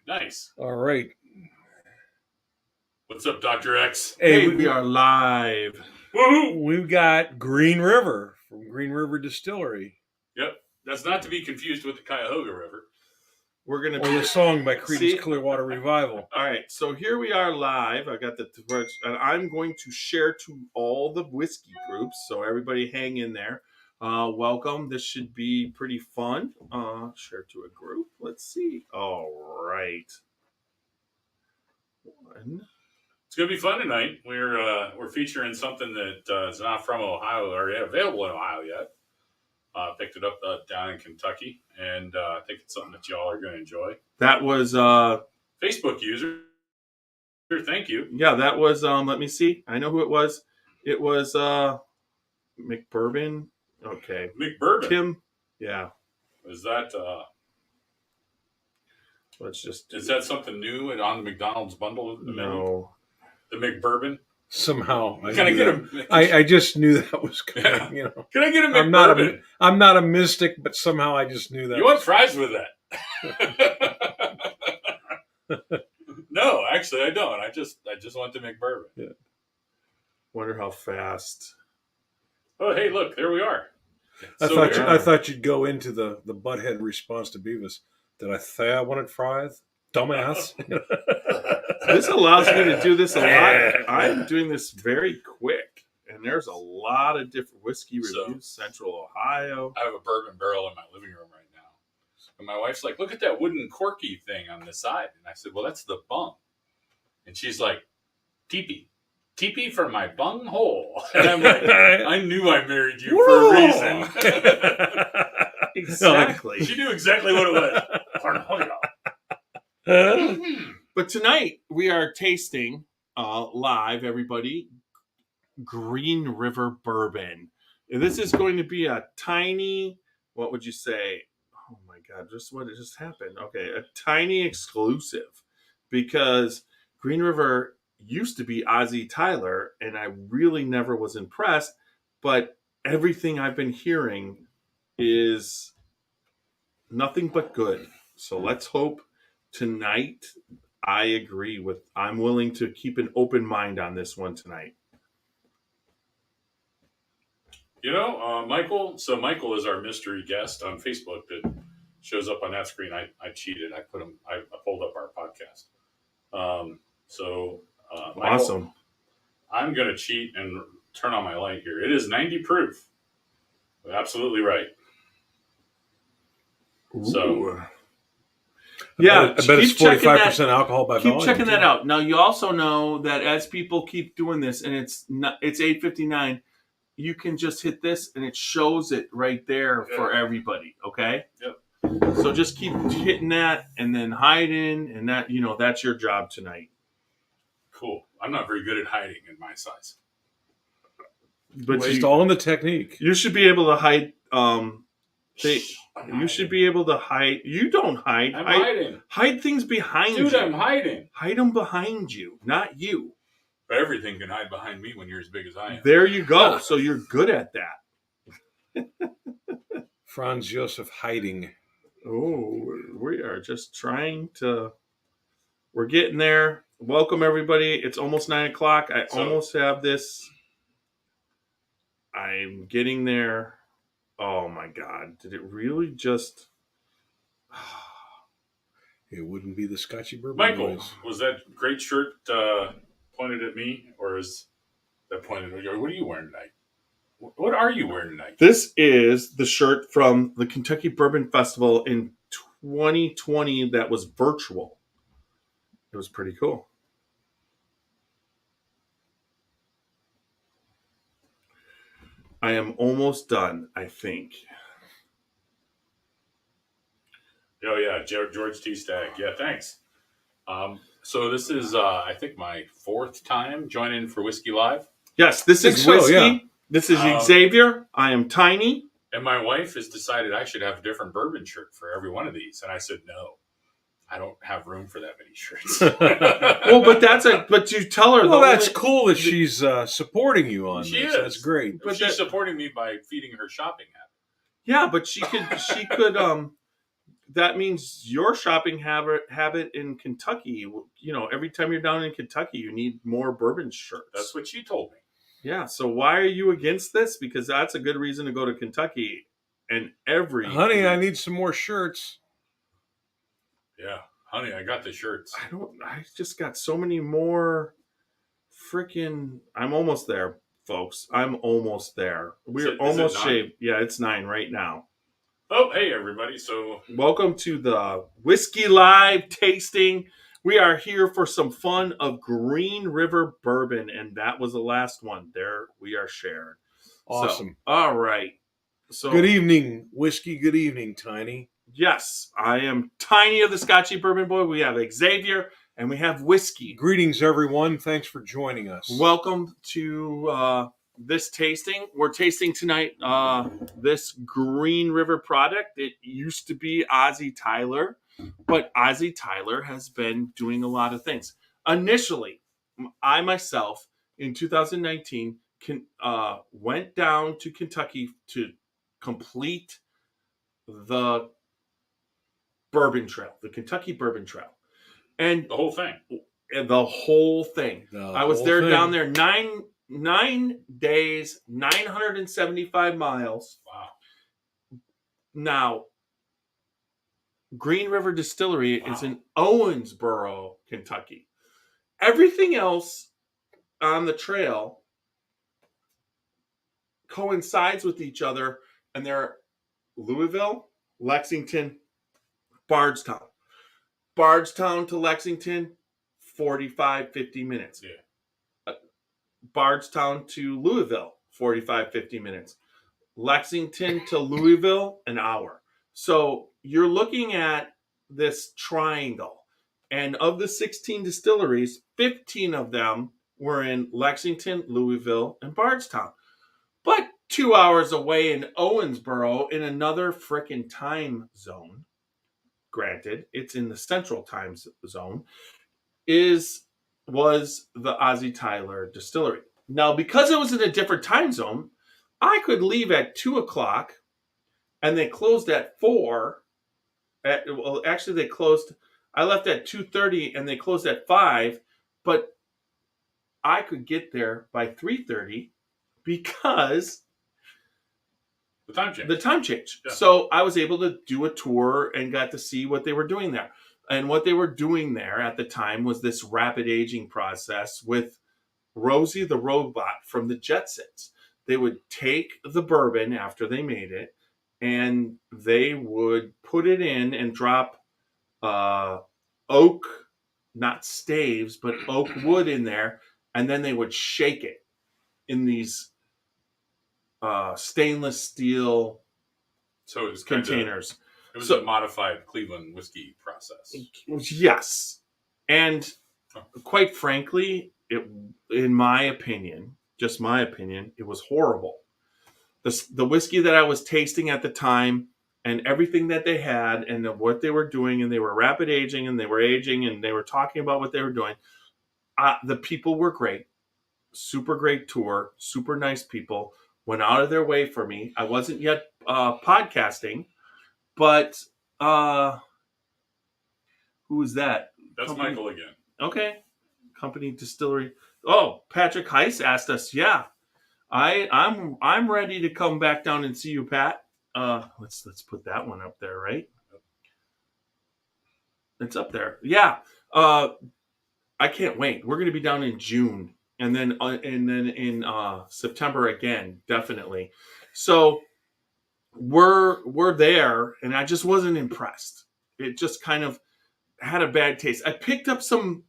Nice. All right. What's up, Dr. X? Hey, we are live. Woohoo! We've got Green River from Green River Distillery. Yep. That's not to be confused with the Cuyahoga River. We're going Or the song by Creedence Clearwater Revival. All right, so here we are live. I got the and I'm going to share to all the whiskey groups, so everybody hang in there. Welcome. This should be pretty fun. Share to a group. Let's see. All right. It's going to be fun tonight. We're featuring something that is not from Ohio or available in Ohio yet. Picked it up down in Kentucky, and I think it's something that y'all are going to enjoy. That was Facebook user. Thank you. Yeah, that was let me see. I know who it was. It was McBourbon. Okay. McBourbon. Tim. Yeah. Is that Let's just is that something new and on the McDonald's bundle? No. The McBourbon. Somehow, Can I get a? I just knew that was coming. Yeah. You know, Can I get a McBourbon? I'm not a mystic, but somehow I just knew that. You want fries with that? No, actually, I don't. I just want the McBourbon. Yeah. Wonder how fast. Oh, hey, look, there we are. I thought you'd go into the butthead response to Beavis. Did I say I wanted fries? Dumbass. This allows me to do this a lot. I'm doing this very quick, and there's a lot of different whiskey reviews. Central Ohio. I have a bourbon barrel in my living room right now, and my wife's like, "Look at that wooden corky thing on the side." And I said, "Well, that's the bung." And she's like, "Teepee for my bung hole." And I'm like, "I knew I married you for a reason." Exactly. She knew exactly what it was. But tonight we are tasting live, everybody, Green River Bourbon. And this is going to be a tiny, what would you say? Oh my God, just what just happened. Okay, a tiny exclusive, because Green River used to be Ozzie Tyler, and I really never was impressed, but everything I've been hearing is nothing but good. So let's hope tonight. I'm willing to keep an open mind on this one tonight. You know, Michael. So Michael is our mystery guest on Facebook that shows up on that screen. I cheated. I pulled up our podcast. Michael, Awesome. I'm going to cheat and turn on my light here. It is 90 proof. Absolutely right. Ooh. So. Yeah, I bet it's 45% alcohol by volume. Keep checking that out. Now, you also know that as people keep doing this, and it's 8:59, you can just hit this, and it shows it right there for everybody. Okay. Yep. So just keep hitting that, and then hiding, and that that's your job tonight. Cool. I'm not very good at hiding in my size. But it's all in the technique. You should be able to hide. You should be able to hide. You don't hide. I'm hiding. Hide things behind you. Dude, I'm hiding. Hide them behind you, not you. Everything can hide behind me when you're as big as I am. There you go. So you're good at that. Franz Josef hiding. Oh, we are just trying to. We're getting there. Welcome, everybody. It's almost 9 o'clock. I almost have this. I'm getting there. Oh my God! Did it really just? It wouldn't be the Scotchy Bourbon. Michael, boys. Was that great shirt pointed at me, or is that pointed at you? What are you wearing tonight? What are you wearing tonight? This is the shirt from the Kentucky Bourbon Festival in 2020 that was virtual. It was pretty cool. I am almost done, I think. Oh, yeah. George T. Stagg. Yeah, thanks. So this is, I think, my 4th time joining for Whiskey Live. Yes, this is Whiskey. Yeah. This is Xavier. I am Tiny. And my wife has decided I should have a different bourbon shirt for every one of these. And I said, no. I don't have room for that many shirts. Well, but you tell her. Well, that's cool that she's supporting you on she this. Is. That's great. But she's supporting me by feeding her shopping habit. Yeah, but she could that means your shopping habit in Kentucky. You know, every time you're down in Kentucky, you need more bourbon shirts. That's what she told me. Yeah. So why are you against this? Because that's a good reason to go to Kentucky. And Honey, I need some more shirts. Yeah, honey, I got the shirts. I just got so many more freaking. I'm almost there, folks. I'm almost there. We're almost shaved. Yeah, it's 9 right now. Oh, hey, everybody. So, welcome to the Whiskey Live tasting. We are here for some fun of Green River Bourbon, and that was the last one. There we are shared. Awesome. So, all right. So, good evening, Whiskey. Good evening, Tiny. Yes, I am Tiny of the Scotchy Bourbon Boy. We have Xavier, and we have Whiskey. Greetings, everyone. Thanks for joining us. Welcome to this tasting. We're tasting tonight this Green River product. It used to be Ozzie Tyler, but Ozzie Tyler has been doing a lot of things. Initially, I myself, in 2019, went down to Kentucky to complete the Bourbon Trail, the Kentucky Bourbon Trail. And the whole thing. The whole thing. I was there down there 9 days, 975 miles. Wow. Now, Green River Distillery is in Owensboro, Kentucky. Everything else on the trail coincides with each other, and they're Louisville, Lexington, Bardstown. Bardstown to Lexington, 45, 50 minutes. Yeah. Bardstown to Louisville, 45, 50 minutes. Lexington to Louisville, an hour. So you're looking at this triangle. And of the 16 distilleries, 15 of them were in Lexington, Louisville, and Bardstown. But 2 hours away in Owensboro, in another frickin' time zone, granted, it's in the central time zone, was the Ozzie Tyler Distillery. Now, because it was in a different time zone, I could leave at 2 o'clock, and they closed at 4. Actually, they closed. I left at 2:30, and they closed at 5. But I could get there by 3:30 because the time change. The time change. Yeah. So I was able to do a tour and got to see what they were doing there. And what they were doing there at the time was this rapid aging process with Rosie the robot from the Jetsons. They would take the bourbon after they made it, and they would put it in and drop oak, not staves, but oak wood in there, and then they would shake it in these stainless steel containers. It was a modified Cleveland whiskey process. Yes. And quite frankly, in my opinion, just my opinion, it was horrible. The whiskey that I was tasting at the time and everything that they had and what they were doing, and they were rapid aging and they were aging and they were talking about what they were doing. The people were great. Super great tour. Super nice people. Went out of their way for me. I wasn't yet podcasting, but who is that? That's Company? Michael again. Okay. Company Distillery. Oh, Patrick Heiss asked us. Yeah, I'm ready to come back down and see you, Pat. Let's put that one up there, right? It's up there. Yeah. I can't wait. We're going to be down in June, and then in September again, definitely. So we're there, and I just wasn't impressed. It just kind of had a bad taste. I picked up some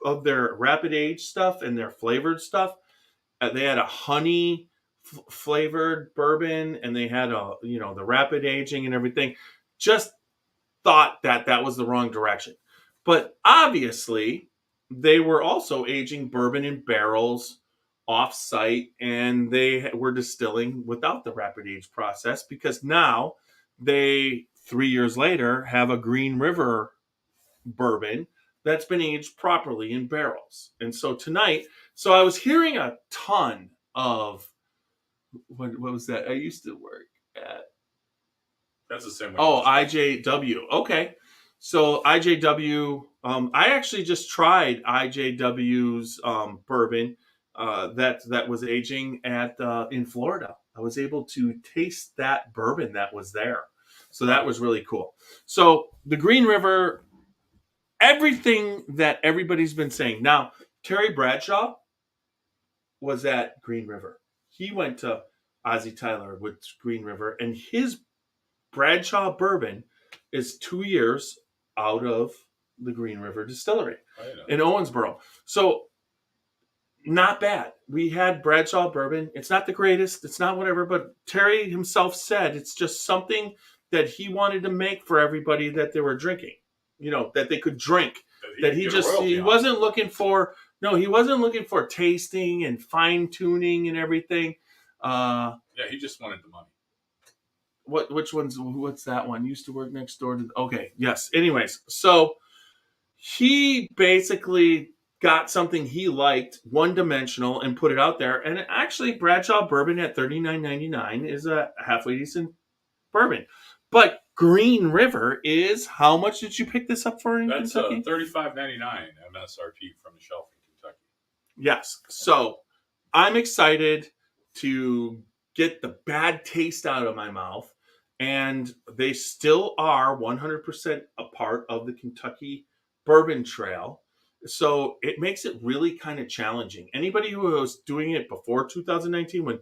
of their rapid age stuff and their flavored stuff. They had a honey flavored bourbon, and they had the rapid aging and everything. Just thought that was the wrong direction. But obviously, they were also aging bourbon in barrels off-site, and they were distilling without the rapid age process, because now they, 3 years later, have a Green River bourbon that's been aged properly in barrels. And so tonight, I was hearing a ton of, what was that? I used to work at That's the same way. Oh, IJW. Okay. So IJW, I actually just tried IJW's bourbon that was aging at in Florida. I was able to taste that bourbon that was there. So that was really cool. So the Green River, everything that everybody's been saying. Now, Terry Bradshaw was at Green River. He went to Ozzie Tyler with Green River, and his Bradshaw Bourbon is 2 years out of the Green River Distillery in Owensboro. So not bad. We had Bradshaw Bourbon. It's not the greatest. It's not whatever, but Terry himself said it's just something that he wanted to make for everybody that they were drinking, that they could drink. That he wasn't looking for, he wasn't looking for tasting and fine tuning and everything. He just wanted the money. What's that one? Used to work next door to, okay, yes. Anyways, so he basically got something he liked, one-dimensional, and put it out there. And actually, Bradshaw Bourbon at $39.99 is a halfway decent bourbon. But Green River is, how much did you pick this up for in Kentucky? That's $35.99 MSRP from the shelf in Kentucky. Yes. So I'm excited to get the bad taste out of my mouth. And they still are 100% a part of the Kentucky Bourbon Trail. So it makes it really kind of challenging. Anybody who was doing it before 2019,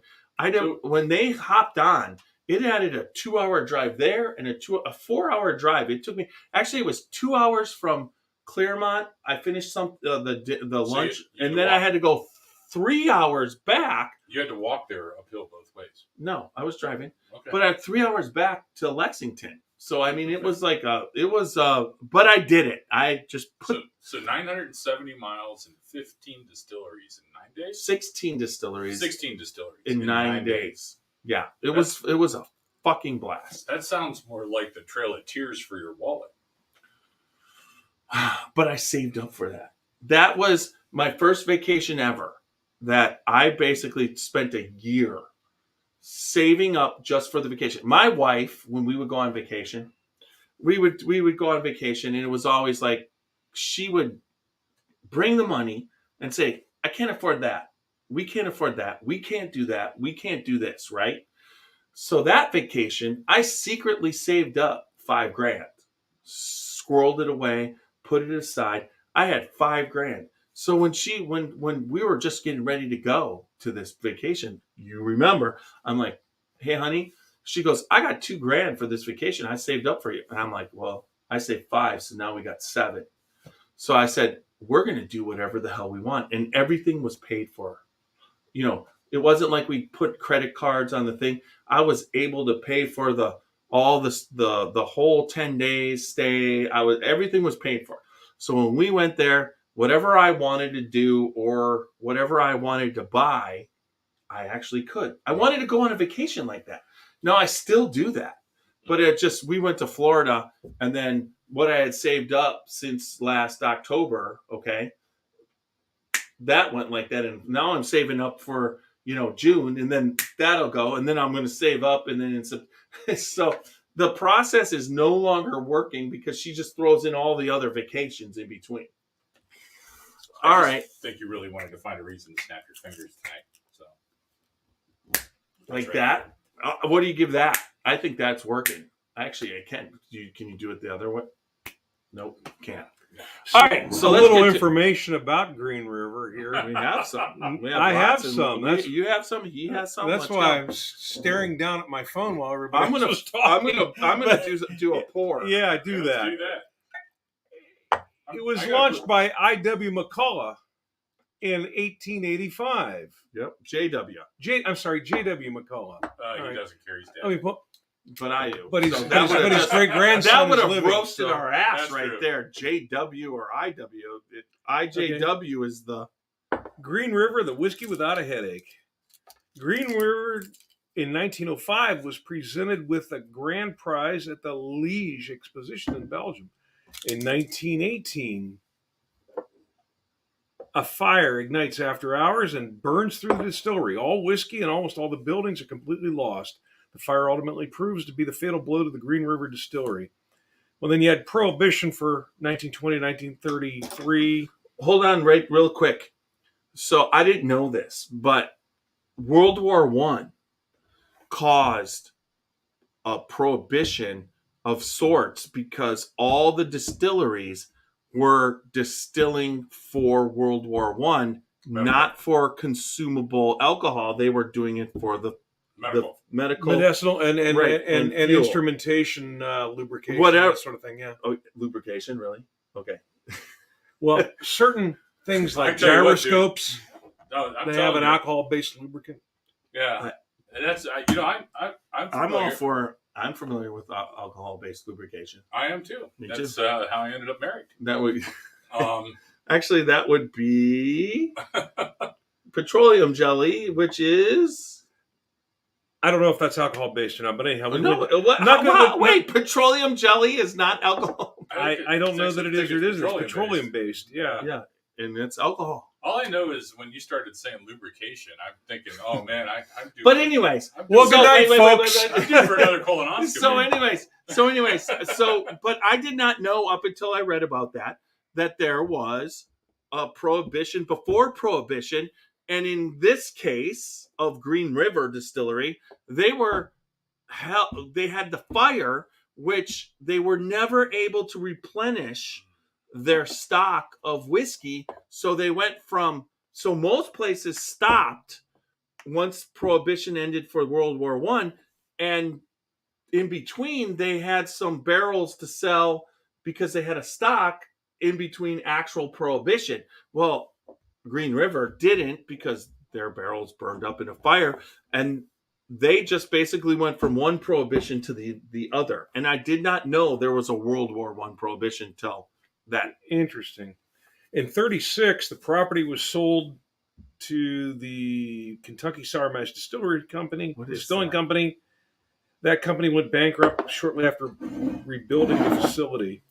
when they hopped on, it added a 2-hour drive there and a 4-hour drive. It took me, actually it was 2 hours from Claremont. I finished the lunch, and then I had to go 3 hours back. You had to walk there uphill both ways. No, I was driving. Okay. But I had 3 hours back to Lexington. So, I mean, it was but I did it. I just put... So 970 miles and 15 distilleries in 9 days? 16 distilleries. 16 distilleries. In 9 days. Yeah, it was a fucking blast. That sounds more like the Trail of Tears for your wallet. But I saved up for that. That was my first vacation ever that I basically spent a year saving up just for the vacation. My wife, when we would go on vacation, we would go on vacation, and it was always like she would bring the money and say, I can't afford that. We can't afford that. We can't do that. We can't do this, right? So that vacation, I secretly saved up $5,000, squirreled it away, put it aside. I had $5,000. So when we were just getting ready to go to this vacation, you remember, I'm like, hey, honey. She goes, I got $2,000 for this vacation. I saved up for you. And I'm like, well, I saved 5, so now we got 7. So I said, we're going to do whatever the hell we want. And everything was paid for. It wasn't like we put credit cards on the thing. I was able to pay for the whole 10 days stay. Everything was paid for. So when we went there, whatever I wanted to do or whatever I wanted to buy, I actually could. I wanted to go on a vacation like that. Now, I still do that. But we went to Florida, and then what I had saved up since last October, okay, that went like that. And now I'm saving up for, June, and then that'll go. And then I'm going to save up, and then so the process is no longer working because she just throws in all the other vacations in between. All right. I think you really wanted to find a reason to snap your fingers tonight. So, like that. What do you give that? I think that's working. Actually, I can. Can you do it the other way? Nope, can't. All right, so a little information about Green River here. We have some. I have some. You have some. He has some. That's why I'm staring down at my phone while everybody was talking. I'm gonna do a pour. Yeah, do that. Do that. It was launched by I.W. McCullough in 1885. Yep, J.W. J.W. McCullough. He doesn't carry his dad. But I do. But his great grandson. That would have living, roasted our ass right true. there. JW or IW. IJW is the Green River, the whiskey without a headache. Green River in 1905 was presented with a grand prize at the Liège Exposition in Belgium. In 1918, a fire ignites after hours and burns through the distillery. All whiskey and almost all the buildings are completely lost. The fire ultimately proves to be the fatal blow to the Green River Distillery. Well, then you had Prohibition for 1920 1933. Hold on, right, real quick. So I didn't know this, but World War I caused a prohibition of sorts because all the distilleries were distilling for World War I, not for consumable alcohol. They were doing it for the medical medicinal and right, and fuel. Instrumentation, lubrication, Whatever. that sort of thing. Yeah. Oh, lubrication, really? Okay. Well, certain things like I tell you what, gyroscopes, No, I'm they telling have an you. alcohol-based lubricant. Yeah, and that's I'm I'm familiar. all for. I'm familiar with alcohol-based lubrication. I am too. Me That's too. how I ended up married. That would Um, actually that would be petroleum jelly, which is I don't know if that's alcohol-based or not, but anyhow, wait, petroleum jelly is not alcohol. I don't know that it is or it isn't. It's petroleum-based. Yeah. Yeah, and it's alcohol. All I know is when you started saying lubrication, I'm thinking, oh man, I'm due. But anyways, Well, good night, folks. I'm due for another colonoscopy. But I did not know up until I read about that there was a prohibition before prohibition, and in this case of Green River Distillery, they had the fire, which they were never able to replenish their stock of whiskey, so they went so most places stopped once prohibition ended for World War I, and in between they had some barrels to sell because they had a stock in between actual prohibition. Well, Green River didn't because their barrels burned up in a fire, and they just basically went from one prohibition to the other. And I did not know there was a World War I prohibition till that. Interesting. In 1936, the property was sold to the Kentucky Sour Mash Distillery Company, distilling company. That company went bankrupt shortly after rebuilding the facility.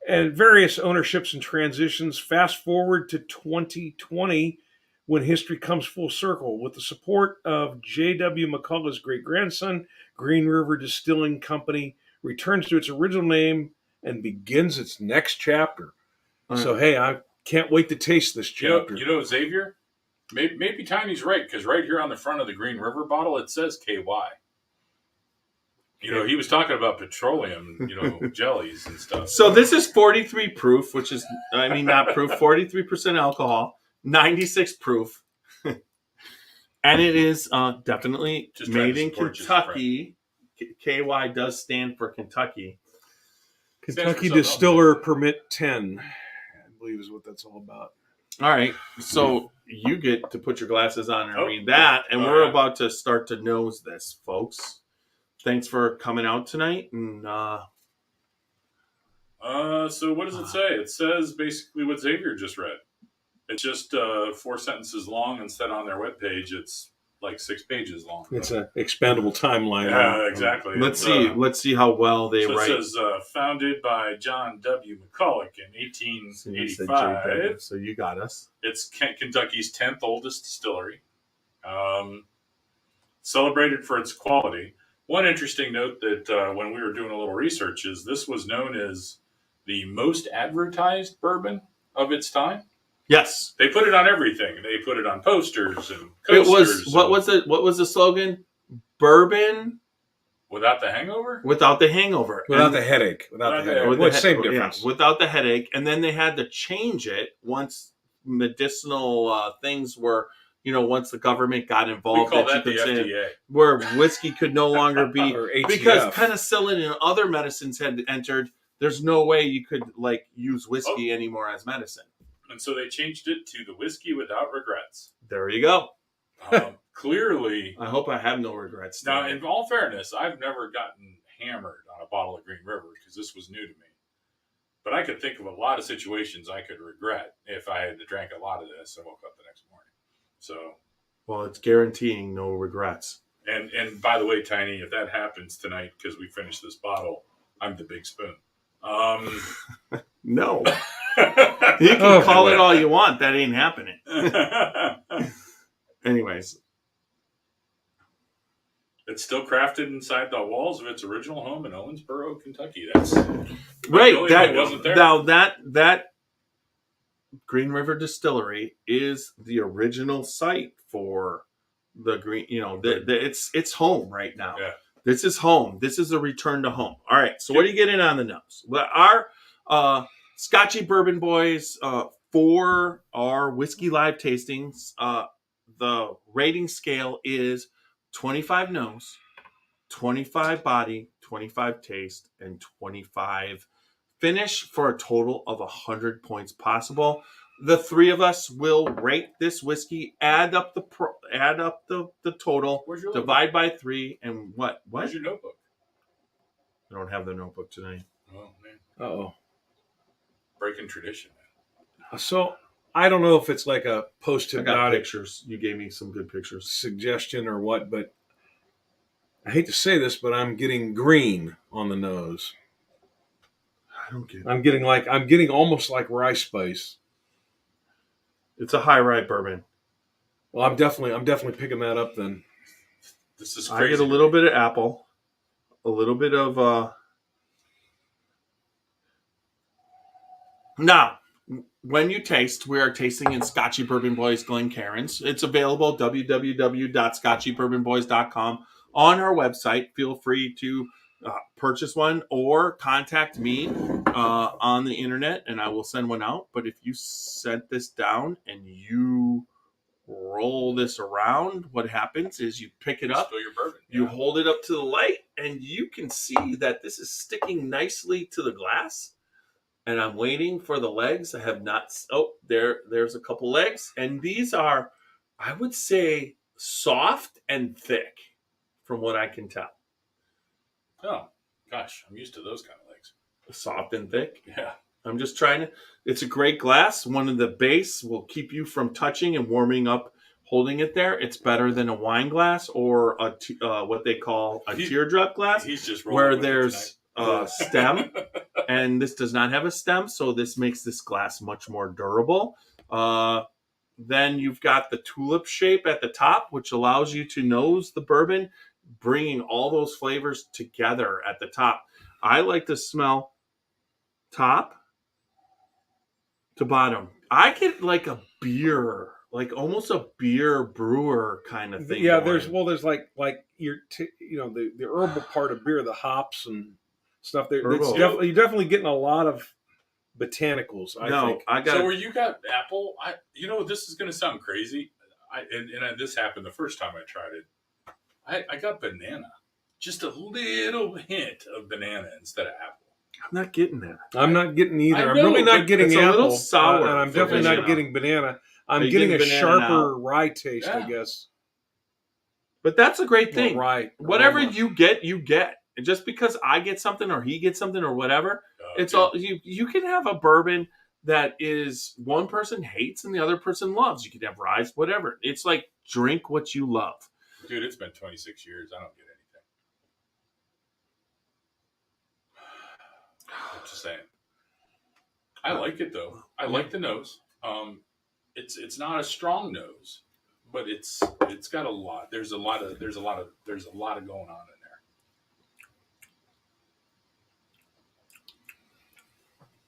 And various ownerships and transitions. Fast forward to 2020, when history comes full circle. With the support of J.W. McCullough's great-grandson, Green River Distilling Company returns to its original name and begins its next chapter. So, hey, I can't wait to taste this chapter. You know, Xavier, maybe Tiny's right, because right here on the front of the Green River bottle, it says KY. You know, he was talking about petroleum, jellies and stuff. So this is 43 proof, which is, not proof, 43% alcohol, 96 proof. And it is definitely Just made in Kentucky. KY does stand for Kentucky. Kentucky Distiller Permit 10, I believe is what that's all about. All right, so you get to put your glasses on and read that, and we're about to start to nose this, folks. Thanks for coming out tonight. And so what does it say? It says basically what Xavier just read. It's just 4 sentences long. Instead, on their webpage, it's like 6 pages long. It's an expandable timeline. Yeah, exactly. Let's see how well they write. It says founded by John W. McCulloch in 1885. So you got us. It's Kentucky's 10th oldest distillery. Celebrated for its quality. One interesting note that when we were doing a little research is this was known as the most advertised bourbon of its time. Yes, they put it on everything. They put it on posters and coasters. What was the slogan? Bourbon without the hangover. Without the headache. Same difference. Yeah, without the headache, and then they had to change it once medicinal things were. Once the government got involved, we call that the FDA. Where whiskey could no longer be because ATF. penicillin and other medicines had entered. There's no way you could use whiskey anymore as medicine. And so they changed it to the whiskey without regrets. There you go. Clearly, I hope I have no regrets. Now, in all fairness, I've never gotten hammered on a bottle of Green River because this was new to me. But I could think of a lot of situations I could regret if I had to drink a lot of this and woke up the next morning. So, well, it's guaranteeing no regrets. And by the way, Tiny, if that happens tonight because we finished this bottle, I'm the big spoon. No. You can call it all you want. That ain't happening. Anyways. It's still crafted inside the walls of its original home in Owensboro, Kentucky. That's Right. That wasn't there. Now that Green River Distillery is the original site for the green. It's home right now. Yeah. This is home. This is a return to home. All right. So what are you getting on the nose? Well, our Scotchy Bourbon Boys for our whiskey live tastings. The rating scale is 25 nose, 25 body, 25 taste, and 25 finish for a total of 100 points possible. The three of us will rate this whiskey, add up the total, Where's your divide by 3, and what? Where's your notebook? I don't have the notebook tonight. Oh man, Uh-oh. breaking tradition. So I don't know if it's like a I got post-hypnotic pictures. You gave me some good pictures. suggestion or what, but I hate to say this, but I'm getting green on the nose. I don't get it. I'm getting almost like rye spice. It's a high rye bourbon. Well, I'm definitely picking that up then. This is I crazy. get a little bit of apple, a little bit of Now, when you taste, we are tasting in Scotchy Bourbon Boys Glencairns. It's available www.scotchybourbonboys.com on our website. Feel free to purchase one or contact me on the internet, and I will send one out. But if you set this down and you roll this around, what happens is you pick it up, Spill your bourbon. you Yeah. hold it up to the light, and you can see that this is sticking nicely to the glass. And I'm waiting for the legs. I have not. Oh, there's a couple legs, and these are, I would say, soft and thick, from what I can tell. Oh gosh, I'm used to those kind of legs. Soft and thick. Yeah. I'm just trying to. It's a great glass. One of the base will keep you from touching and warming up, holding it there. It's better than a wine glass or what they call a teardrop glass, He's just where rolling with it there's a stem. And this does not have a stem, so this makes this glass much more durable. Then you've got the tulip shape at the top, which allows you to nose the bourbon, bringing all those flavors together at the top. I like to smell top to bottom. I get like a beer, like almost a beer brewer kind of thing. Yeah, going. there's like the herbal part of beer, the hops and stuff. There, Herbal. you're definitely getting a lot of botanicals. I think. I got. So where you got apple, this is going to sound crazy. This happened the first time I tried it. I got banana, just a little hint of banana instead of apple. I'm not getting that. I'm not getting either. I I'm know, really not but getting it's a apple. little sour and I'm for definitely banana. not getting banana. I'm you getting a getting banana sharper rye taste, I Yeah. guess. But that's a great Well, thing. rye. Whatever aroma. you get, you get. And just because I get something or he gets something or whatever, it's all you can have a bourbon that is one person hates and the other person loves. You can have rye, whatever. It's like drink what you love. Dude, it's been 26 years. I don't get anything. I'm just saying. I like it though. I like the nose. It's not a strong nose, but it's got a lot. There's a lot of going on in there.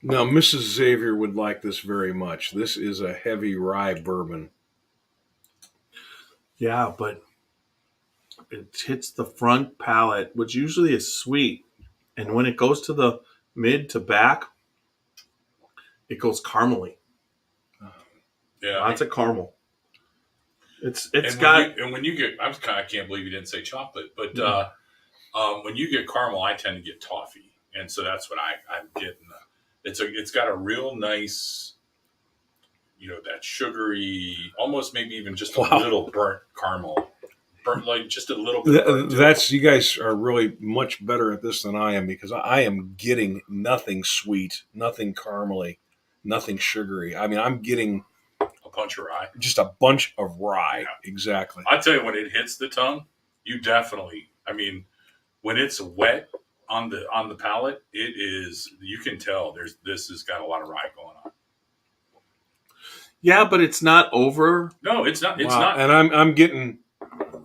Now, Mrs. Xavier would like this very much. This is a heavy rye bourbon. Yeah, but it hits the front palate, which usually is sweet. And when it goes to the mid to back, it goes caramely. Yeah, Lots of caramel. It's and got. when you get, I can't believe you didn't say chocolate, but when you get caramel, I tend to get toffee, and so that's what I'm getting. It's got a real nice, that sugary, almost maybe even just a little burnt caramel, like just a little bit. That's you guys are really much better at this than I am because I am getting nothing sweet, nothing caramely, nothing sugary. I mean, I'm getting A punch of rye. just a bunch of rye. Yeah. Exactly. I tell you, when it hits the tongue, you definitely. I mean, when it's wet on the palate, it is. You can tell this has got a lot of rye going on. Yeah, but it's not over. No, it's not. It's Wow. not. And I'm getting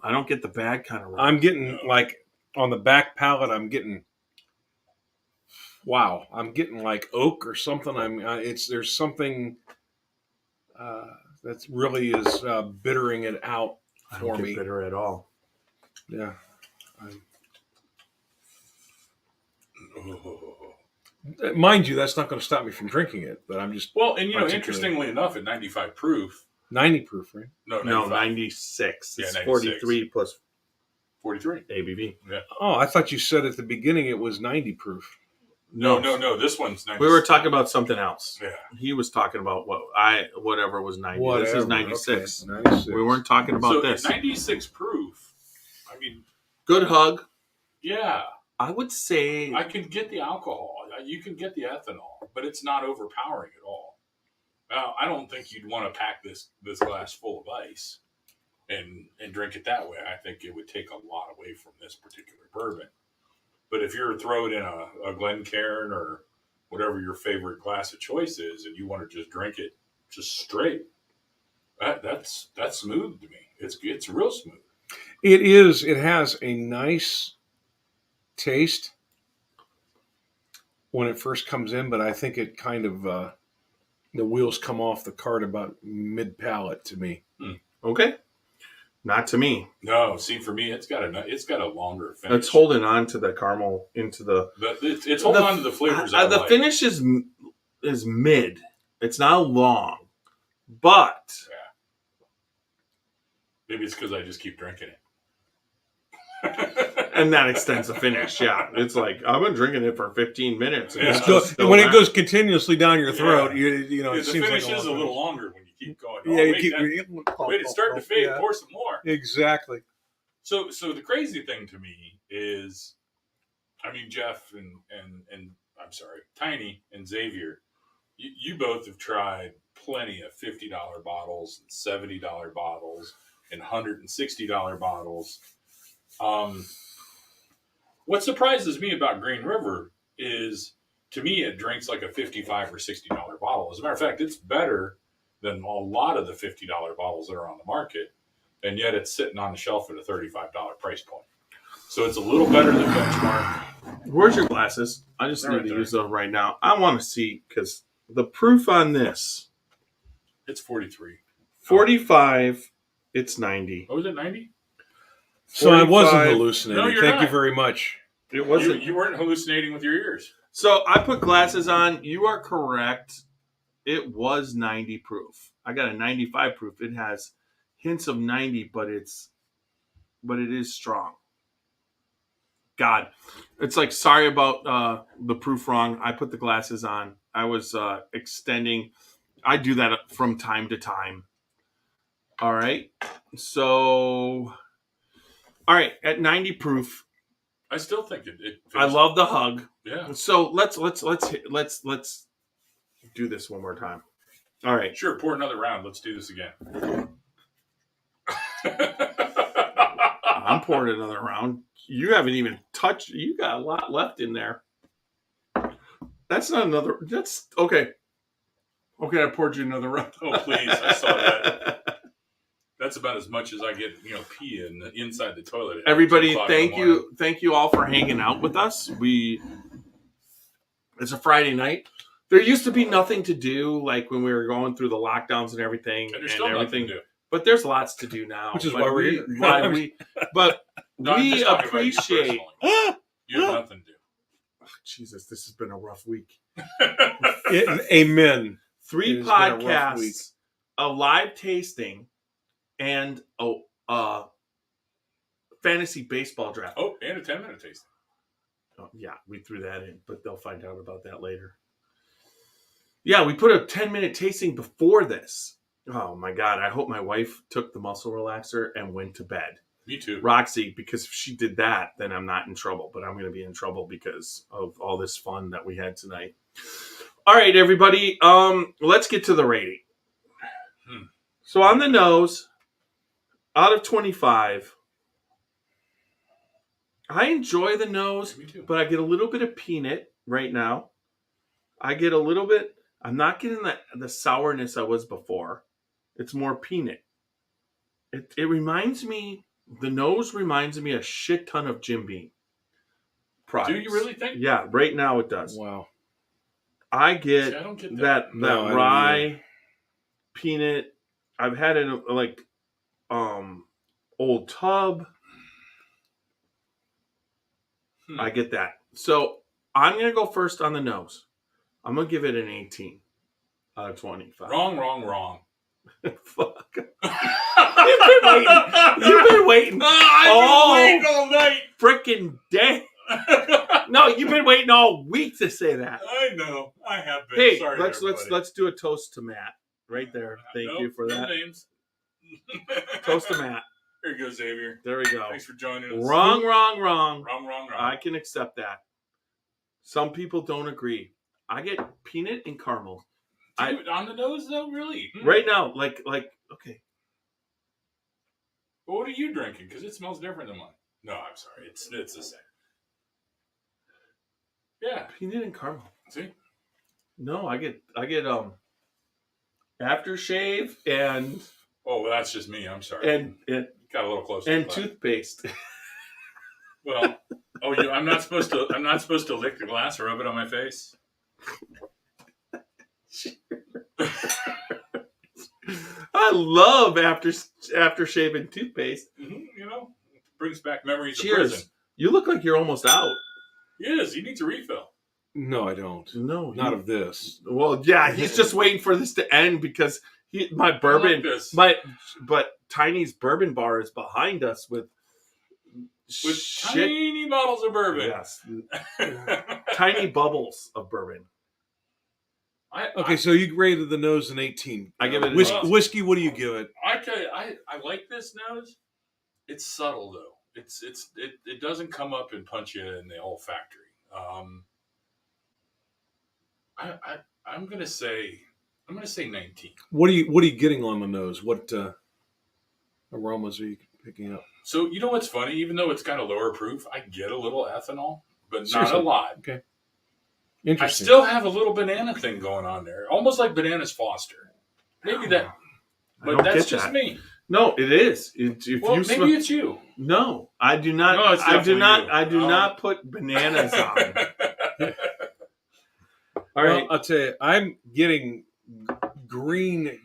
I don't get the bad kind of rum. I'm getting like on the back palate. I'm getting like oak or something. There's something that really is bittering it out I for don't me. get bitter at all. Yeah. Mind you, that's not going to stop me from drinking it, but I'm just Well, and interestingly enough, at 95 proof, 90 proof, right? no, 96. Yeah, It's 96. 43 plus 43 ABV. Yeah. Oh, I thought you said at the beginning it was 90 proof. No. This one's 96. We were talking about something else. Yeah. He was talking about whatever was 90. This is 96. Okay, 96. We weren't talking about So this. at 96 proof, I mean, Good hug. yeah, I would say I can get the alcohol. You can get the ethanol, but it's not overpowering at all. Now, I don't think you'd want to pack this glass full of ice and drink it that way. I think it would take a lot away from this particular bourbon. But if you're throwing in a Glencairn or whatever your favorite glass of choice is, and you want to just drink it just straight, that's smooth to me. It's real smooth. It is. It has a nice taste when it first comes in, but I think it kind of the wheels come off the cart about mid palate to me. okay. Not to me. No, see, for me, it's got a longer finish. It's holding on to the caramel into the. It's holding on to the flavors. The like. finish is mid. It's not long, but Maybe it's because I just keep drinking it. and that extends the finish. Yeah, it's like I've been drinking it for 15 minutes. And Yeah. it's just still When it there. goes continuously down your throat, Yeah. it the seems finish like is a little longer when you keep going. Yeah, you keep. Wait, it's starting to fade. Yeah. Pour some more. Exactly. So the crazy thing to me is, I mean, Jeff and I'm sorry, Tiny and Xavier, you both have tried plenty of $50 bottles and $70 bottles and $160 bottles. What surprises me about Green River is, to me, it drinks like a $55 or $60 bottle. As a matter of fact, it's better than a lot of the $50 bottles that are on the market, and yet it's sitting on the shelf at a $35 price point. So it's a little better than benchmark. Where's your glasses? I just They're need right to there. use them right now. I want to see because the proof on this It's 43. 45. It's 90. Oh, was it 90? So I wasn't 45. hallucinating. No, you're Thank you not. very much. It wasn't. You weren't hallucinating with your ears. So I put glasses on. You are correct. It was 90 proof. I got a 95 proof. It has hints of 90, but it is strong. God, it's like, sorry about the proof wrong. I put the glasses on. I was extending. I do that from time to time. All right. So, all right, at 90 proof, I still think it I love the hug. Yeah. So let's do this one more time. All right. Sure, pour another round. Let's do this again. I'm pouring another round. You haven't even touched. You got a lot left in there. That's not another. That's okay. Okay, I poured you another round. Oh, please. I saw that. That's about as much as I get, pee inside the toilet. at Everybody, 2 o'clock in the thank morning. you all for hanging out with us. It's a Friday night. There used to be nothing to do, like when we were going through the lockdowns and everything, And there's still nothing to do. But there's lots to do now, Which is But why we're here. But No, I'm we just talking about you appreciate. personally. You have nothing to do. Jesus, this has been a rough week. Amen. 3 It has been a rough week. podcasts, a live tasting, and a fantasy baseball draft. Oh, and a 10-minute tasting. Oh, yeah, we threw that in, but they'll find out about that later. Yeah, we put a 10-minute tasting before this. Oh my God, I hope my wife took the muscle relaxer and went to bed. Me too. Roxy, because if she did that, then I'm not in trouble, but I'm going to be in trouble because of all this fun that we had tonight. All right, everybody, let's get to the rating. So on the nose, out of 25, I enjoy the nose, Me too. but I get a little bit of peanut right now. I get a little bit, I'm not getting the sourness I was before. It's more peanut. It reminds me The nose reminds me a shit ton of Jim Beam products. Do you really think? Yeah, right now it does. Wow. I get See, I don't get that No, I don't rye, peanut. I've had it like Old Tub. I get that. So I'm going to go first on the nose. I'm going to give it an 18 out of 25. Wrong. Fuck. You've been waiting. I've been waiting all night. Freaking day. No, you've been waiting all week to say that. I know. I have been. Hey, Sorry, let's do a toast to Matt right there. Thank you for no that. names. Toast to Matt. Here you go, Xavier. There we go. Thanks for joining us. Wrong. Wrong. I can accept that. Some people don't agree. I get peanut and caramel. Dude, on the nose though, really? Right now, like okay. Well, what are you drinking? Because it smells different than mine. No, I'm sorry. It's the same. Yeah. Peanut and caramel. See? No, I get aftershave and Oh, well, that's just me. I'm sorry. and got a little closer. and toothpaste. Well, I'm not supposed to lick the glass or rub it on my face. I love aftershave and toothpaste. You know, brings back memories of Cheers. prison. You look like you're almost out. Yes, he needs a refill. No, I don't. No, Not of this. Well, yeah, he's just waiting for this to end because my bourbon, this. but Tiny's bourbon bar is behind us with shit. Tiny bottles of bourbon. Yes, tiny bubbles of bourbon. Okay, so you rated the nose an 18. I give it an whiskey. 18. Whiskey, what do you give it? I tell you, I like this nose. It's subtle though. It doesn't come up and punch you in the olfactory. I'm gonna say 19. What are you getting on the nose? What aromas are you picking up? So you know what's funny? Even though it's kind of lower proof, I get a little ethanol, but Seriously? not a lot. Okay. I Interesting. still have a little banana thing going on there, almost like Bananas Foster. Maybe that, but that's just me. No, it is. Well, maybe it's you. No, I do not. No, it's I do definitely not. you. I do not put bananas on. All Well, right. I'll tell you, I'm getting green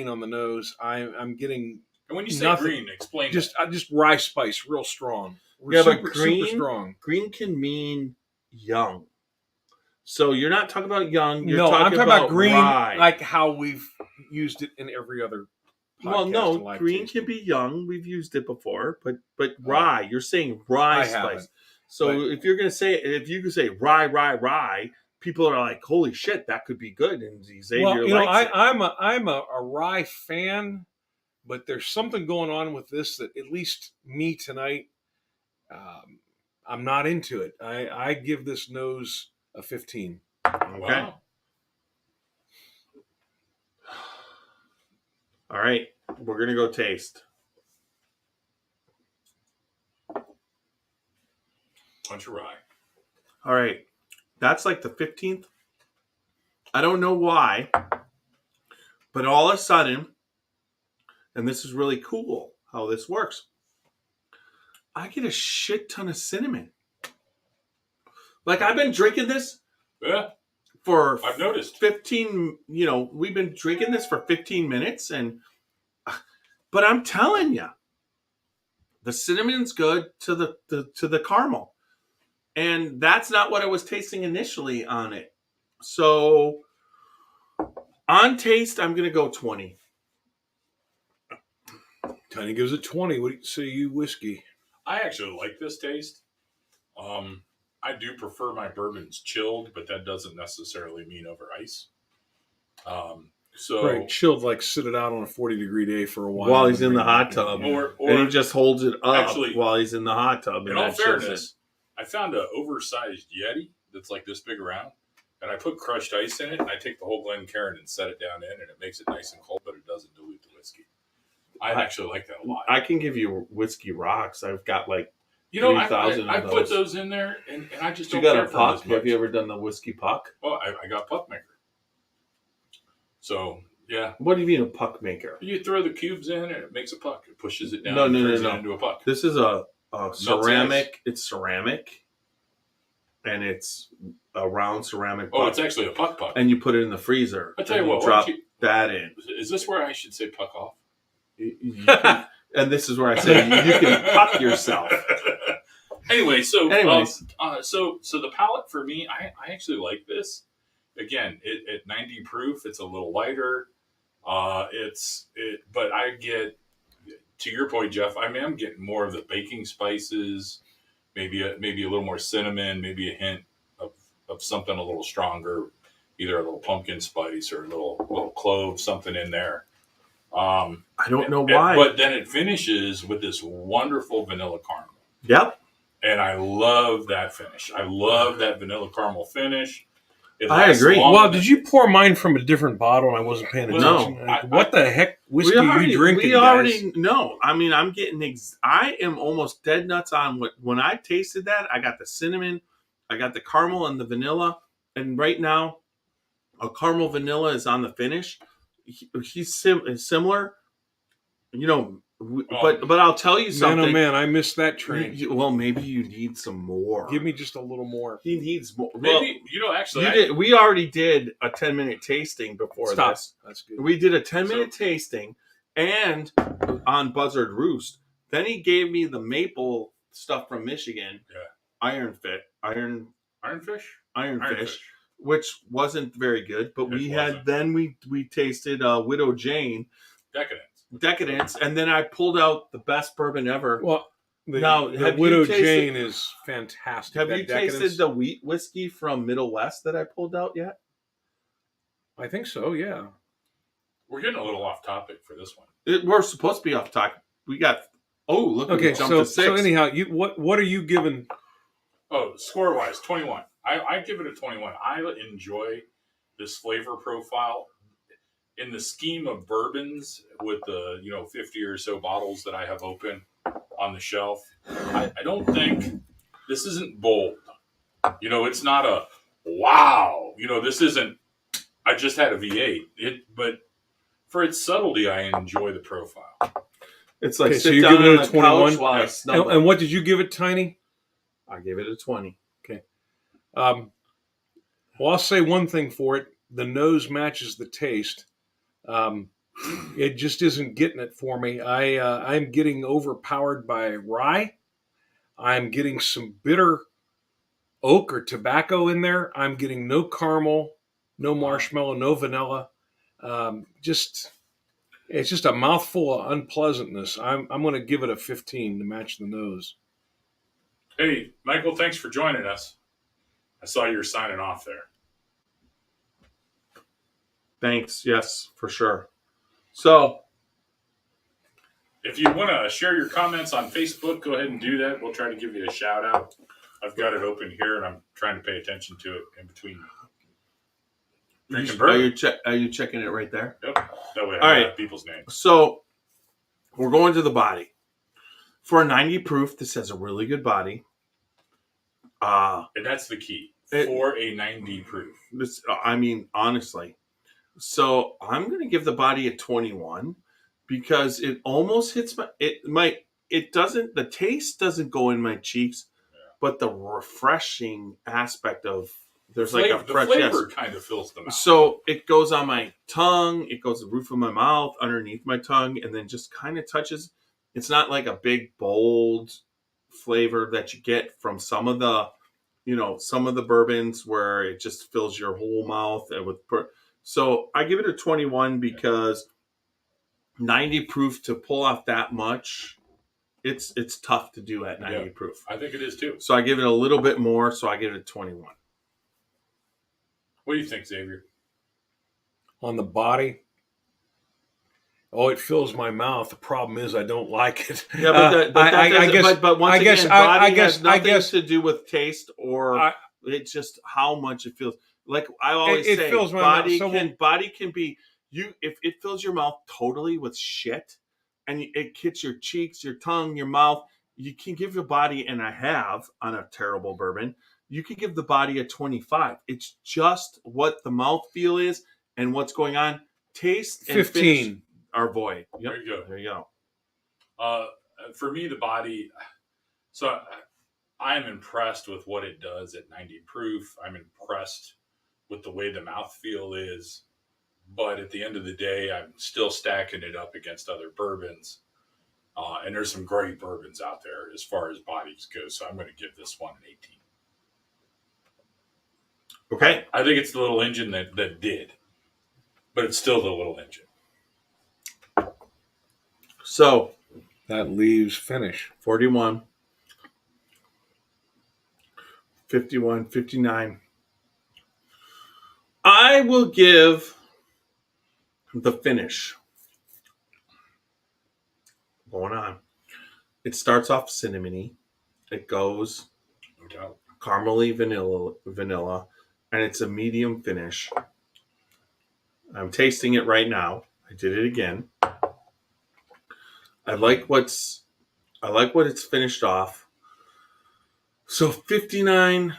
on the nose. I'm getting And when you say nothing. green, explain. just rye spice, real strong. Yeah, but super green- strong. Green can mean young. So you're not talking about young. You're No, I'm talking about green, rye. like how we've used it in every other podcast. Well, no, in live green tasting. can be young. We've used it before, but rye. You're saying rye I spice. haven't, So but- if you can say rye, people are like, holy shit, that could be good. And Xavier Well, you know, likes it. I'm a rye fan, but there's something going on with this that at least me tonight, I'm not into it. I give this nose a 15. Okay. Wow. All right. We're going to go taste. Punch of rye. All right. That's like the 15th. I don't know why, but all of a sudden, and this is really cool how this works, I get a shit ton of cinnamon. Like I've been drinking this Yeah, for I've noticed. 15, we've been drinking this for 15 minutes but I'm telling you, the cinnamon's good to the caramel. And that's not what I was tasting initially on it. So on taste, I'm going to go 20. Tiny gives it 20. What do you say, you whiskey? I actually like this taste. I do prefer my bourbons chilled, but that doesn't necessarily mean over ice. So Right, chilled, like sit it out on a 40-degree day for a while. While he's in the hot tub. Or And he just holds it up Actually, while he's in the hot tub. in And all that chills fairness, I found an oversized Yeti that's like this big around, and I put crushed ice in it, and I take the whole Glencairn and set it down in, and it makes it nice and cold, but it doesn't dilute the whiskey. I actually like that a lot. I can give you whiskey rocks. I've got like, You know, 3,000 I of put those. those in there, and I just you don't got care a for them as puck. much. Have you ever done the whiskey puck? Well, I got puck maker. So, Yeah. What do you mean a puck maker? You throw the cubes in and it makes a puck. It pushes it down No, and no, turns no, it no. into a puck. This is a ceramic. ice. It's ceramic, and it's a round ceramic Oh, puck. it's actually a puck. And you put it in the freezer. I tell you what, drop that in. Is this where I should say puck off? You can, and this is where I say you can puck yourself. Anyway, so Anyways. so the palate for me, I actually like this. Again, at 90 proof, it's a little lighter. But I get, to your point, Jeff. I mean, I'm getting more of the baking spices, maybe a little more cinnamon, maybe a hint of something a little stronger, either a little pumpkin spice or a little clove, something in there. I don't know why. But then it finishes with this wonderful vanilla caramel. Yep. And I love that finish. I love that vanilla caramel finish. I agree. Well, did you pour mine from a different bottle? I wasn't paying attention. No. Like, what the heck whiskey are you drinking, We already know. I mean, I'm getting. I am almost dead nuts on when I tasted that. I got the cinnamon, I got the caramel and the vanilla, and right now, a caramel vanilla is on the finish. He's similar, you know. But I'll tell you something. Man, oh man, I missed that train. Well, maybe you need some more. Give me just a little more. He needs more. Maybe, actually, we already did a 10-minute tasting before this. That's good. We did a 10-minute tasting and on Buzzard Roost. Then he gave me the maple stuff from Michigan. Yeah. Ironfish, which wasn't very good. But we tasted Widow Jane. Decadence, and then I pulled out the best bourbon ever. Well, the Widow Jane is fantastic. Have you tasted the wheat whiskey from Middle West that I pulled out yet? I think so, yeah. We're getting a little off topic for this one. We're supposed to be off topic. We got. Oh, look! Okay, we jumped to 6. So anyhow, what are you giving? Oh, score wise, 21. I give it a 21. I enjoy this flavor profile. In the scheme of bourbons, with the 50 or so bottles that I have open on the shelf, I don't think this isn't bold. It's not a wow. This isn't. I just had a V8. But for its subtlety, I enjoy the profile. It's like so you're giving it a 21. And and what did you give it, Tiny? I gave it a 20. Okay. Well, I'll say one thing for it: the nose matches the taste. It just isn't getting it for me. I'm getting overpowered by rye. I'm getting some bitter oak or tobacco in there. I'm getting no caramel, no marshmallow, no vanilla. It's just a mouthful of unpleasantness. I'm going to give it a 15 to match the nose. Hey, Michael, thanks for joining us. I saw you were signing off there. Thanks. Yes, for sure. So, if you want to share your comments on Facebook, go ahead and do that. We'll try to give you a shout out. I've got it open here, and I'm trying to pay attention to it in between. Are you checking it right there? Yep. That way I have people's names. So, we're going to the body. For a 90 proof, this has a really good body. And that's the key. For a 90 proof. Honestly. So I'm going to give the body a 21 because it almost hits the taste doesn't go in my cheeks, but the refreshing aspect of there's like a fresh, the flavor kind of fills the mouth. So it goes on my tongue, it goes the roof of my mouth, underneath my tongue, and then just kind of touches. It's not like a big bold flavor that you get from some of the bourbons where it just fills your whole mouth and with. So I give it a 21 because 90 proof to pull off that much, it's tough to do at 90 proof. I think it is too. So I give it a little bit more, so I give it a 21. What do you think, Xavier? On the body? Oh, it fills my mouth. The problem is I don't like it. Yeah, but once again, body has nothing to do with taste or it's just how much it feels. Like I always say, fills my mouth. Body can be if it fills your mouth totally with shit, and it hits your cheeks, your tongue, your mouth. You can give your body, and I have on a terrible bourbon. You can give the body a 25. It's just what the mouthfeel is and what's going on. taste and 15. finish are void. Yep. There you go. There you go. For me, the body. So I'm impressed with what it does at 90 proof. I'm impressed with the way the mouthfeel is. But at the end of the day, I'm still stacking it up against other bourbons. And there's some great bourbons out there as far as bodies go. So I'm going to give this one an 18. Okay. I think it's the little engine that did. But it's still the little engine. So That leaves finish. 41, 51, 59. I will give the finish. Going on. It starts off cinnamony. It goes No doubt. caramely vanilla, and it's a medium finish. I'm tasting it right now. I did it again. I like what it's finished off. So 59.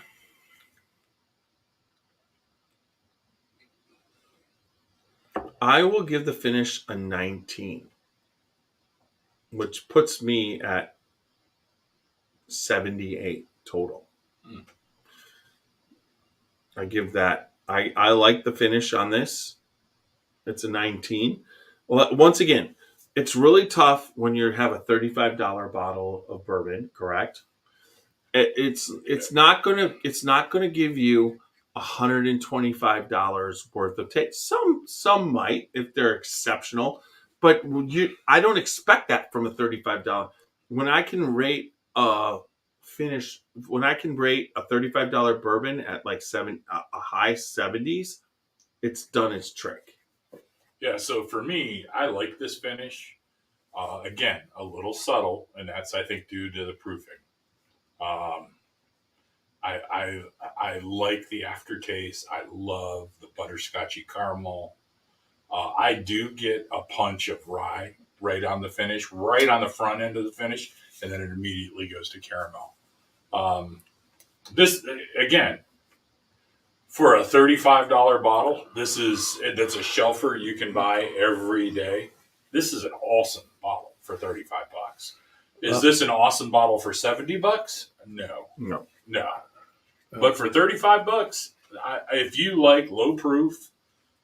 I will give the finish a 19, which puts me at 78 total. Mm. I give that. I like the finish on this. It's a 19. Well, once again, it's really tough when you have a $35 bottle of bourbon, correct? It's not gonna give you $125 worth of taste. Some might if they're exceptional, but I don't expect that from a $35. When I can rate a $35 bourbon at like a high 70s, it's done its trick. Yeah, so for me, I like this finish. Again, a little subtle, and that's, I think, due to the proofing. I like the aftertaste. I love the butterscotchy caramel. I do get a punch of rye right on the finish, right on the front end of the finish, and then it immediately goes to caramel. This, again, for a $35 bottle, that's a shelfer you can buy every day. This is an awesome bottle for $35. Is this an awesome bottle for $70? No. But for $35, if you like low proof,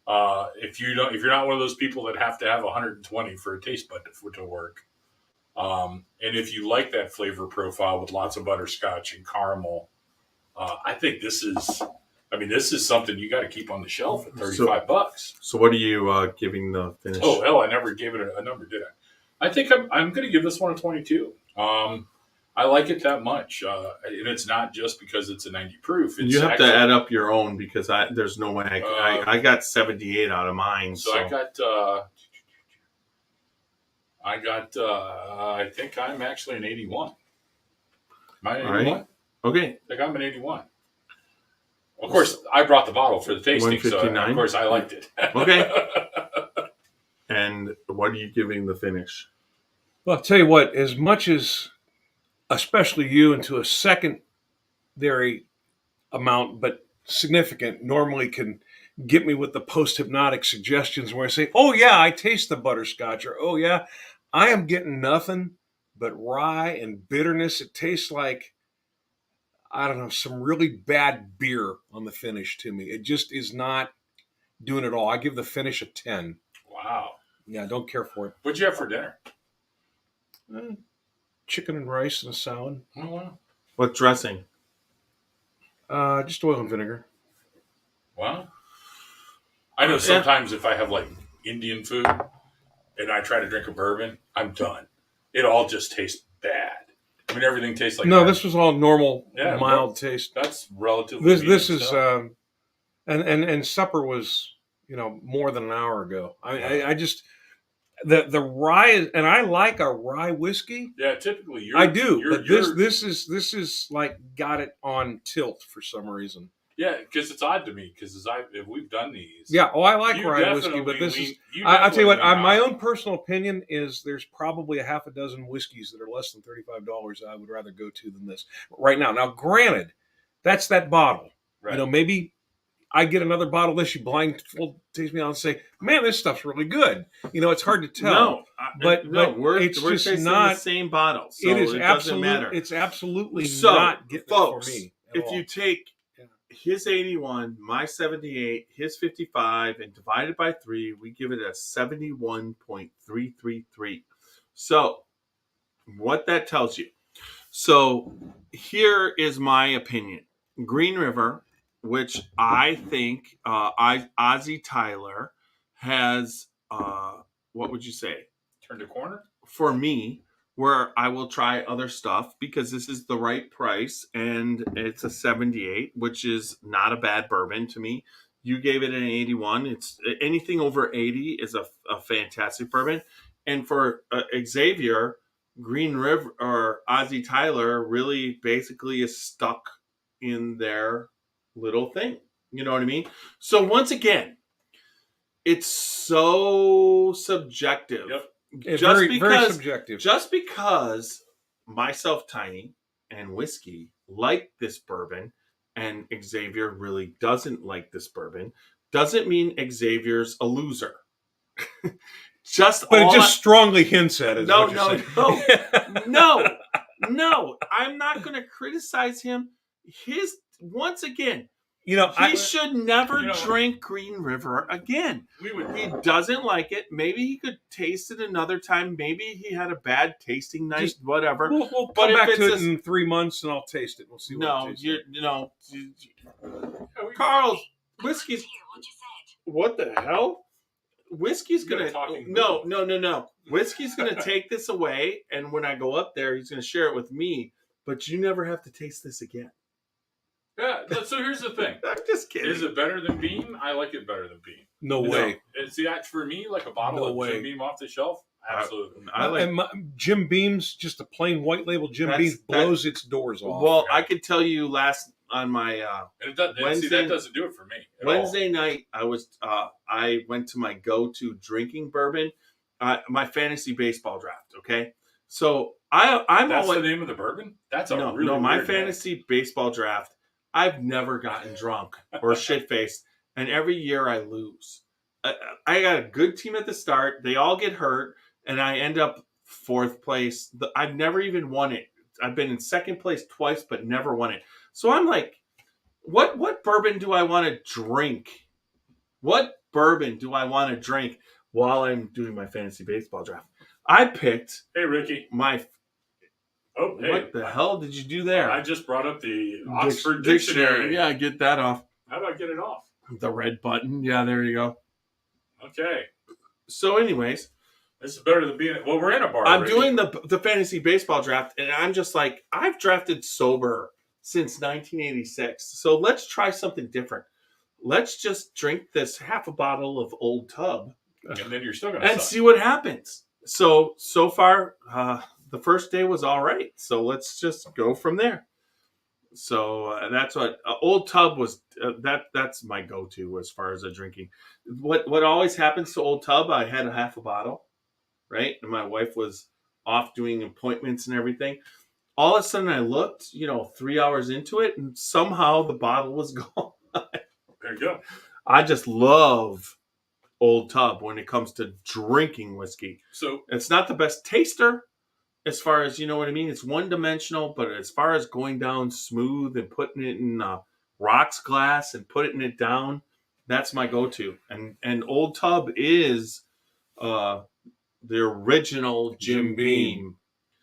if you're not one of those people that have to have 120 for a taste bud to work, and if you like that flavor profile with lots of butterscotch and caramel, I think this is something you got to keep on the shelf at $35. So what are you giving the finish? Oh hell, I never gave it a number, did I? I think I'm going to give this one a 22. I like it that much, and it's not just because it's a 90 proof. You have to add up your own because there's no way I got 78 out of mine. So I got I think I'm actually an 81. Am I an 81? Right. Okay. I think I'm an 81. Of course, I brought the bottle for the tasting, so of course I liked it. Okay. And what are you giving the finish? Well, I'll tell you what, as much as, especially you, into a secondary amount, but significant, normally can get me with the post-hypnotic suggestions where I say, oh yeah, I taste the butterscotch, or oh yeah, I am getting nothing but rye and bitterness. It tastes like, I don't know, some really bad beer on the finish to me. It just is not doing it all. I give the finish a 10. Wow. Yeah, I don't care for it. What'd you have for dinner? Chicken and rice and a salad. Oh, wow. What dressing? Just oil and vinegar. Wow. I know sometimes if I have like Indian food and I try to drink a bourbon, I'm done. It all just tastes bad. I mean, everything tastes like No, that. this was all normal, Yeah, mild taste. That's relatively. This is stuff. and supper was more than an hour ago. I just the rye is, and I like a rye whiskey. Yeah, typically I do, but this is like got it on tilt for some reason. Yeah, because it's odd to me because if we've done these. Yeah, I like you rye whiskey, but this definitely is. I'll tell you what. lean My on- own personal opinion is there's probably a half a dozen whiskeys that are less than $35 I would rather go to than this right now. Now, granted, that's that bottle. Right. Maybe I get another bottle of this, you blindfold taste me out and say, man, this stuff's really good. It's hard to tell. But we're it's just tasting not the same bottle, so it is doesn't absolutely matter. It's absolutely So, not getting folks, it for me. if you take his 81, my 78, his 55, and divide it by 3, we give it a 71.333. So, what that tells you. So, here is my opinion. Green River, which I think Ozzie Tyler has, what would you say? Turned a corner? For me, where I will try other stuff because this is the right price and it's a 78, which is not a bad bourbon to me. You gave it an 81. It's anything over 80 is a fantastic bourbon. And for Xavier, Green River or Ozzie Tyler really basically is stuck in their little thing. You know what I mean? So once again, it's so subjective. Yep. Very subjective. Just because myself, Tiny, and Whiskey like this bourbon and Xavier really doesn't like this bourbon, doesn't mean Xavier's a loser. But it just strongly hints at it. No. I'm not going to criticize him. Once again, he should never drink Green River again. He doesn't like it. Maybe he could taste it another time. Maybe he had a bad tasting night, whatever. We'll come back to it in 3 months and I'll taste it. We'll see what it tastes like. Carl, Whiskey's... What the hell? Whiskey's going to... No. Whiskey's going to take this away, and when I go up there, he's going to share it with me, but you never have to taste this again. Yeah, so here's the thing. I'm just kidding. Is it better than Beam? I like it better than Beam. No way. See, that for me, like a bottle of Jim Beam off the shelf, absolutely. Jim Beam's, just a plain white label Jim Beam blows its doors off. Well, I could tell you on my Wednesday, that doesn't do it for me. Wednesday night, I went to my go-to drinking bourbon, my fantasy baseball draft. Okay, so That's the name of the bourbon. That's my fantasy baseball draft. I've never gotten drunk or shit-faced, and every year I lose. I got a good team at the start. They all get hurt, and I end up 4th place. I've never even won it. I've been in 2nd place twice, but never won it. So I'm like, what bourbon do I want to drink? What bourbon do I want to drink while I'm doing my fantasy baseball draft? I picked... Hey, Ricky. What the hell did you do there? I just brought up the Oxford Dictionary. Yeah, get that off. How do I get it off? The red button. Yeah, there you go. Okay. So anyways. This is better than being... Well, we're in a bar. I'm doing the fantasy baseball draft, and I'm just like, I've drafted sober since 1986. So let's try something different. Let's just drink this half a bottle of Old Tub. And then you're still going to see what happens. So far... the first day was all right, so let's just go from there. So that's what Old Tub was. That's my go-to as far as drinking. What always happens to Old Tub? I had a half a bottle, right? And my wife was off doing appointments and everything. All of a sudden, I looked, 3 hours into it, and somehow the bottle was gone. There you go. I just love Old Tub when it comes to drinking whiskey. So it's not the best taster. As far as, you know what I mean? It's one-dimensional, but as far as going down smooth and putting it in rocks glass and putting it down, that's my go-to. And Old Tub is the original Jim Beam.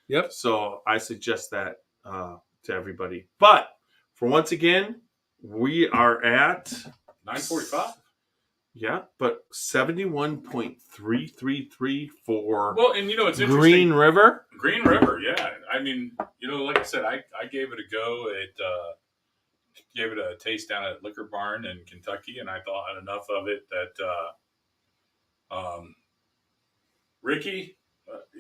Yep. So I suggest that to everybody. But for once again, we are at 9:45. Yeah, but 71.333 for well, and it's interesting. Green River. Green River, yeah. I mean, like I said, I gave it a go. Gave it a taste down at Liquor Barn in Kentucky, and I thought enough of it that Ricky,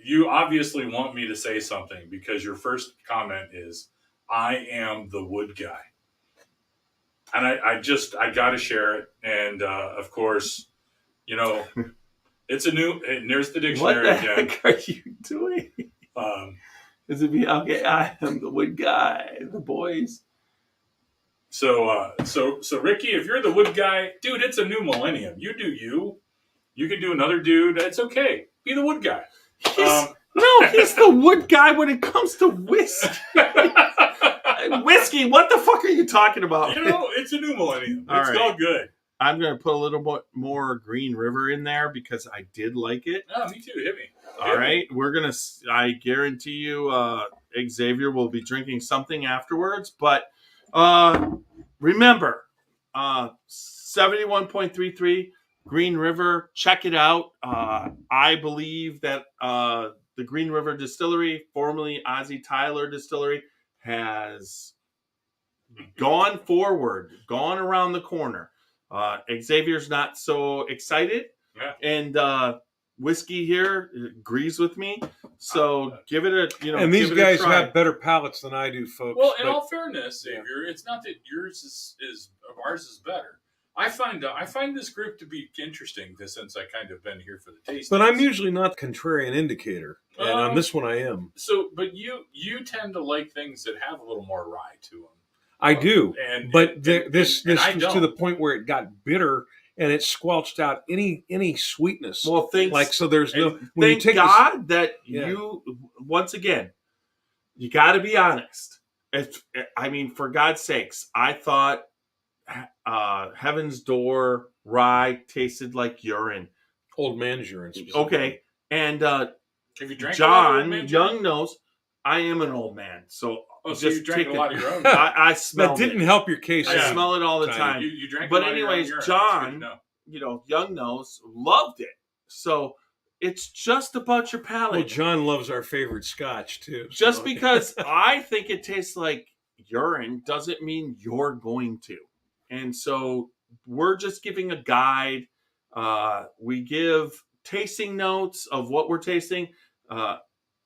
you obviously want me to say something because your first comment is, "I am the wood guy." And I got to share it. And, of course, it's a new, and there's the dictionary again. What the heck are you doing? Is it me? Okay, I am the wood guy. The boys. So Ricky, if you're the wood guy, dude, it's a new millennium. You do you. You can do another dude. It's okay. Be the wood guy. He's the wood guy when it comes to whiskey. Whiskey, what the fuck are you talking about? It's a new millennium. All It's right. all good. I'm going to put a little bit more Green River in there because I did like it. Oh, me too. Hit me. All right. I guarantee you, Xavier will be drinking something afterwards. But remember, 71.33 Green River. Check it out. I believe that the Green River Distillery, formerly Ozzie Tyler Distillery, has gone forward, gone around the corner. Xavier's not so excited. Yeah. And whiskey here agrees with me. So give it a, And these give it a guys try. have better palates than I do, folks. Well, in all fairness, Xavier, it's not that yours is ours is better. I find this group to be interesting since I kind of been here for the taste. But I'm usually not the contrarian indicator, and on this one I am. But you tend to like things that have a little more rye to them. I do, this and I was don't. to the point where it got bitter and it squelched out any sweetness. Well, so there's no. When Thank you take God that Yeah. you, once again, you got to be honest. For God's sakes, I thought Heaven's Door rye tasted like urine. old man's urine. specifically. Okay, and Have you drank a lot of John Old Man Young knows I am an old man, so so you drank a lot of your own. I smell that didn't it. help your case. I smell it all the time. You drank But a lot of anyways, your own urine. John, That's good to know. Young knows loved it. So it's just about your palate. Well, John loves our favorite Scotch too. so- Just because I think it tastes like urine doesn't mean you're going to. And so we're just giving a guide. We give tasting notes of what we're tasting.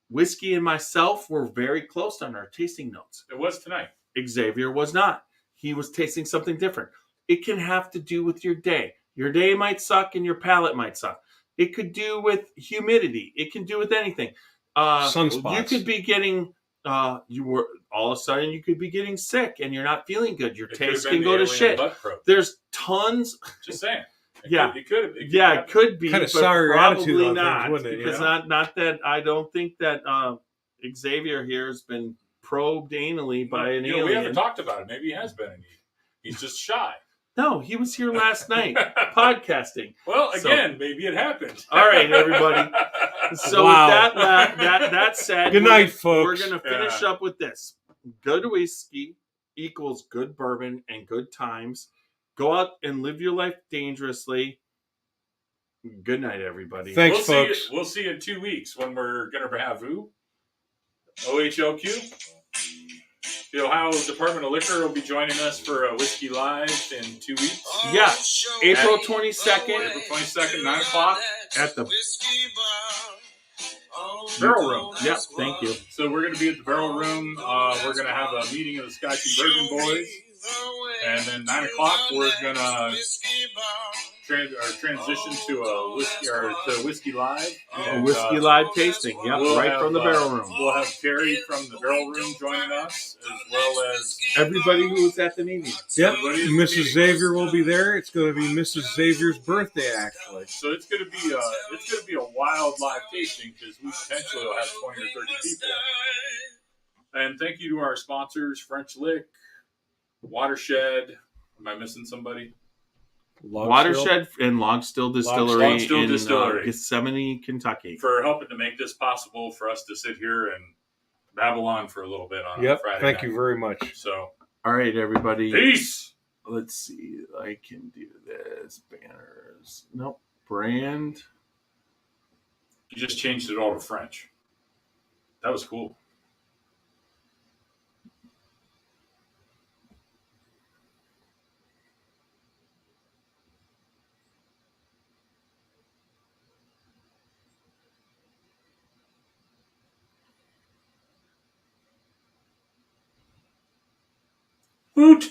Whiskey and myself were very close on our tasting notes. It was tonight. Xavier was not. He was tasting something different. It can have to do with your day. Your day might suck and your palate might suck. It could do with humidity. It can do with anything. Sunspots. You could be getting, all of a sudden you could be getting sick and you're not feeling good. Your It could have taste been can the go to alien shit. butt probe. There's tons. Just saying. It could. It could be. Kind of but sour your attitude probably on not, things, wouldn't it? because not that I don't think that Xavier here has been probed anally by an alien. We haven't talked about it. Maybe he has been. He's just shy. No, he was here last night podcasting. Well, again, maybe it happened. All right, everybody. So Wow. with that said, Good night, we're folks. going to finish up with this. Good whiskey equals good bourbon and good times. Go out and live your life dangerously. Good night, everybody. Thanks, folks. We'll see you in 2 weeks when we're going to have who? OHLQ? The Ohio Department of Liquor will be joining us for a Whiskey Live in 2 weeks. Yeah, April 22nd. April 22nd, 9 o'clock. At the Barrel Room. Yep, thank you. So we're going to be at the Barrel Room. We're going to have a meeting of the Scotchy Bourbon Boys. And then 9 o'clock, we're going to transition to a Whiskey Live. A Whiskey Live tasting. Yep, right from the Barrel Room. We'll have Terry from the Barrel Room joining us, as well as everybody who was at the meeting. Yep, Mrs. Xavier will be there. It's going to be Mrs. Xavier's birthday, actually. So it's going to be a wild live tasting because we potentially will have 20 or 30 people. And thank you to our sponsors, French Lick, Watershed. Am I missing somebody? Watershed and Logstill Distillery in Gethsemane, Kentucky. For helping to make this possible for us to sit here and babble on for a little bit on Friday night. Thank you very much. So, all right, everybody. Peace. Let's see. I can do this. Banners. Nope. Brand. You just changed it all to French. That was cool. Hoot!